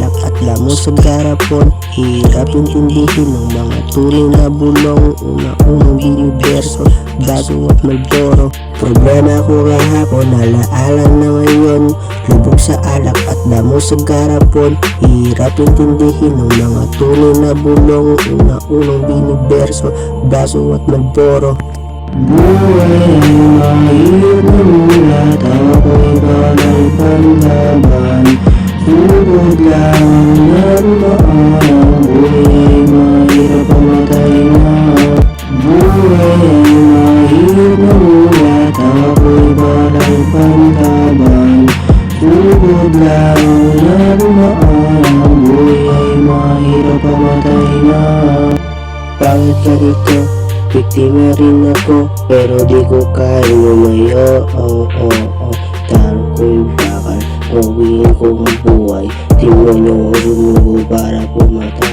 alak at damo sa garapon. Hirap intindihin ng mga tunay na bulong. Una-unang biniberso, baso at Malboro. Problema ko kahapon, alaala na ngayon. Lubog sa alak at damo sa garapon. Hirap intindihin ng mga tunay na bulong. Una-unang biniberso, baso at Malboro. Buhay ay mahirap na mulat, ako'y balay panglaban. Sugod lang ang narumaan, buhay ay mahirap pamatay na. Buhay ay mahirap na mulat, ako'y balay panglaban. Sugod lang ang narumaan, buhay ay mahirap pamatay na. Bakit ganito? Biktima rin ako, pero di ko kaya lumayo. Taro ko'y bakal, uwiin ko ang buhay. Tingnan nyo rumugo para pumatay.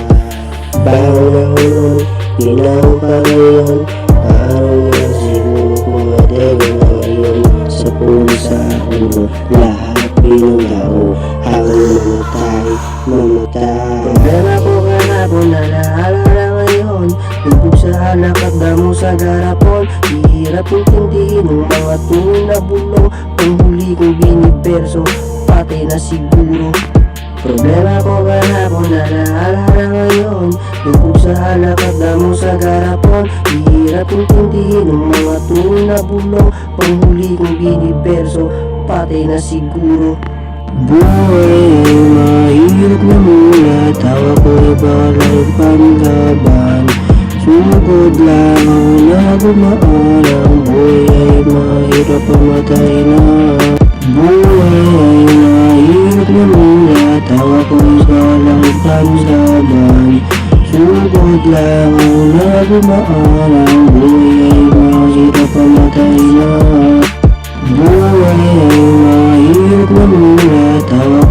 Bago na hulong, ginahon pa ngayon. Araw na siguro pumatay na ngayon. Sa puno sa ulo, lahat pinangao. Hanggang mamatay. Problema ko kahapon, alaala na ngayon. Lubog sa alak at damo sa garapon. Hirap intindihin ng mga tunay na bulong. Panghuli kong biniberso, pati na siguro. Problema ko kahapon, alaala na ngayon. Lubog sa alak at damo sa garapon. Hirap intindihin ng mga tunay na bulong. Panghuli kong biniberso, pati na siguro. Buhay ay mahirap na mulat, tawa ko'y balay panglaban. Sugod lang ang nagumaan, ang buhay ay mahirap pamatay na. Buhay ay mahirap na mulat, tawa ko'y balay panglaban. Sugod lang ang nagumaan, ang buhay ay mahirap pamatay na. Buhay ay mahirap na mulat, tawa